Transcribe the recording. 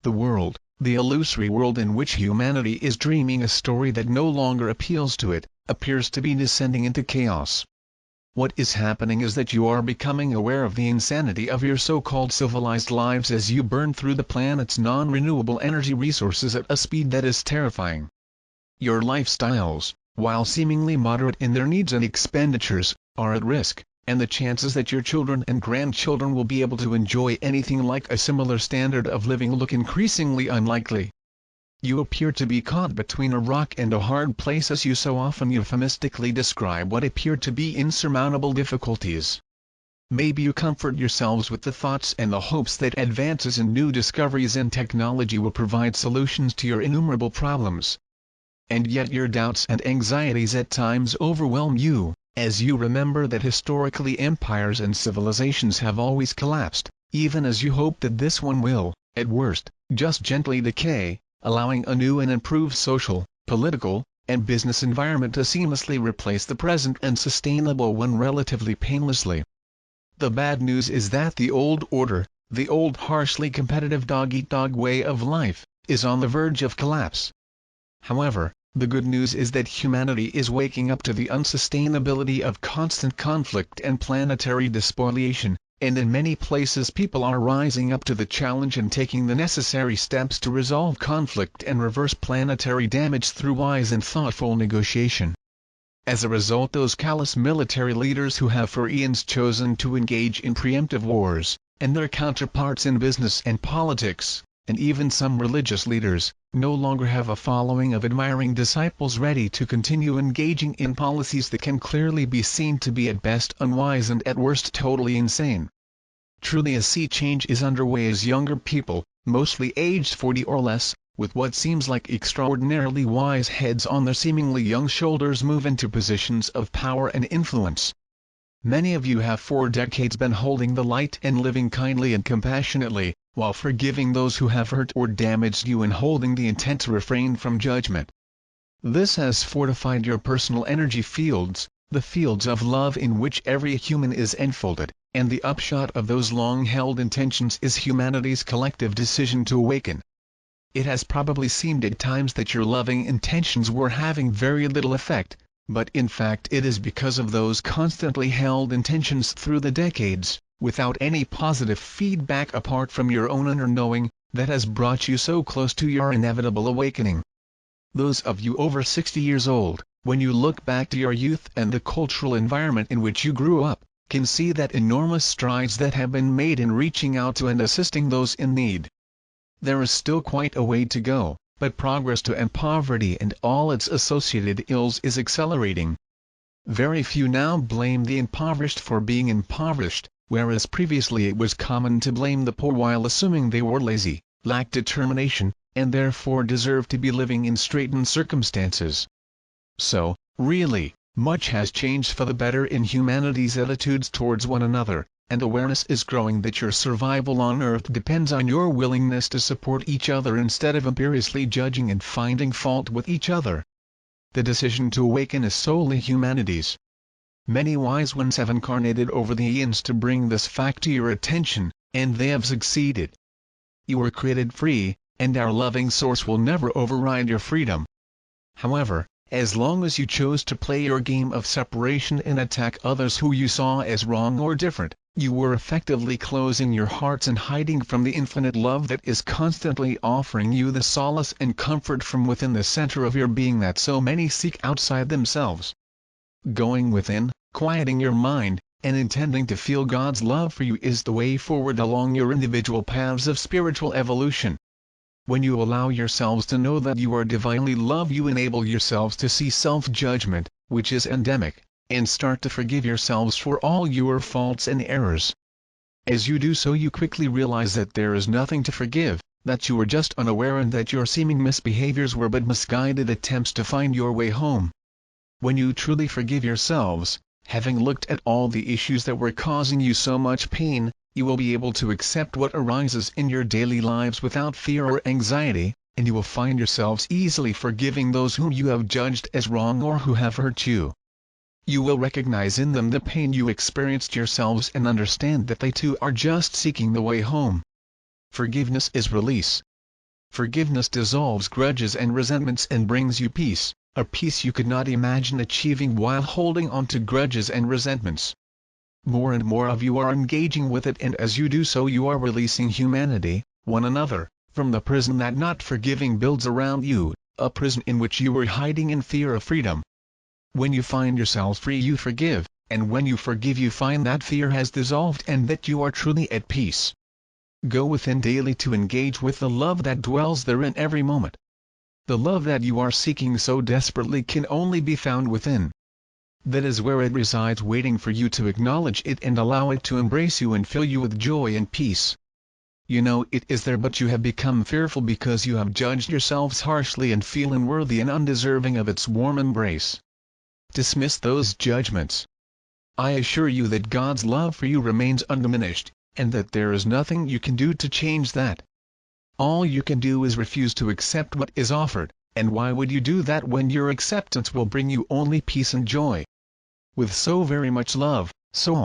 the world, the illusory world in which humanity is dreaming a story that no longer appeals to it, appears to be descending into chaos. What is happening is that you are becoming aware of the insanity of your so-called civilized lives as you burn through the planet's non-renewable energy resources at a speed that is terrifying. Your lifestyles, while seemingly moderate in their needs and expenditures, are at risk, and the chances that your children and grandchildren will be able to enjoy anything like a similar standard of living look increasingly unlikely. You appear to be caught between a rock and a hard place as you so often euphemistically describe what appear to be insurmountable difficulties. Maybe you comfort yourselves with the thoughts and the hopes that advances in new discoveries in technology will provide solutions to your innumerable problems. And yet your doubts and anxieties at times overwhelm you, as you remember that historically empires and civilizations have always collapsed, even as you hope that this one will, at worst, just gently decay, allowing a new and improved social, political, and business environment to seamlessly replace the present and sustainable one relatively painlessly. The bad news is that the old order, the old harshly competitive dog-eat-dog way of life, is on the verge of collapse. However, the good news is that humanity is waking up to the unsustainability of constant conflict and planetary despoliation, and in many places people are rising up to the challenge and taking the necessary steps to resolve conflict and reverse planetary damage through wise and thoughtful negotiation. As a result, those callous military leaders who have for eons chosen to engage in preemptive wars, and their counterparts in business and politics, and even some religious leaders, no longer have a following of admiring disciples ready to continue engaging in policies that can clearly be seen to be at best unwise and at worst totally insane. Truly a sea change is underway as younger people, mostly aged 40 or less, with what seems like extraordinarily wise heads on their seemingly young shoulders move into positions of power and influence. Many of you have for decades been holding the light and living kindly and compassionately, while forgiving those who have hurt or damaged you and holding the intent to refrain from judgment. This has fortified your personal energy fields, the fields of love in which every human is enfolded, and the upshot of those long-held intentions is humanity's collective decision to awaken. It has probably seemed at times that your loving intentions were having very little effect, but in fact it is because of those constantly held intentions through the decades, without any positive feedback apart from your own inner knowing, that has brought you so close to your inevitable awakening. Those of you over 60 years old, when you look back to your youth and the cultural environment in which you grew up, can see that enormous strides that have been made in reaching out to and assisting those in need. There is still quite a way to go, but progress to end poverty and all its associated ills is accelerating. Very few now blame the impoverished for being impoverished, whereas previously it was common to blame the poor while assuming they were lazy, lacked determination, and therefore deserved to be living in straitened circumstances. So, really, much has changed for the better in humanity's attitudes towards one another, and awareness is growing that your survival on Earth depends on your willingness to support each other instead of imperiously judging and finding fault with each other. The decision to awaken is solely humanity's. Many wise ones have incarnated over the eons to bring this fact to your attention, and they have succeeded. You were created free, and our loving source will never override your freedom. However, as long as you chose to play your game of separation and attack others who you saw as wrong or different, you were effectively closing your hearts and hiding from the infinite love that is constantly offering you the solace and comfort from within the center of your being that so many seek outside themselves. Going within, quieting your mind, and intending to feel God's love for you is the way forward along your individual paths of spiritual evolution. When you allow yourselves to know that you are divinely loved, you enable yourselves to see self-judgment, which is endemic, and start to forgive yourselves for all your faults and errors. As you do so, you quickly realize that there is nothing to forgive, that you were just unaware and that your seeming misbehaviors were but misguided attempts to find your way home. When you truly forgive yourselves, having looked at all the issues that were causing you so much pain, you will be able to accept what arises in your daily lives without fear or anxiety, and you will find yourselves easily forgiving those whom you have judged as wrong or who have hurt you. You will recognize in them the pain you experienced yourselves and understand that they too are just seeking the way home. Forgiveness is release. Forgiveness dissolves grudges and resentments and brings you peace, a peace you could not imagine achieving while holding on to grudges and resentments. More and more of you are engaging with it, and as you do so you are releasing humanity, one another, from the prison that not forgiving builds around you, a prison in which you were hiding in fear of freedom. When you find yourself free you forgive, and when you forgive you find that fear has dissolved and that you are truly at peace. Go within daily to engage with the love that dwells therein every moment. The love that you are seeking so desperately can only be found within. That is where it resides, waiting for you to acknowledge it and allow it to embrace you and fill you with joy and peace. You know it is there, but you have become fearful because you have judged yourselves harshly and feel unworthy and undeserving of its warm embrace. Dismiss those judgments. I assure you that God's love for you remains undiminished, and that there is nothing you can do to change that. All you can do is refuse to accept what is offered, and why would you do that when your acceptance will bring you only peace and joy? With so very much love, Soul.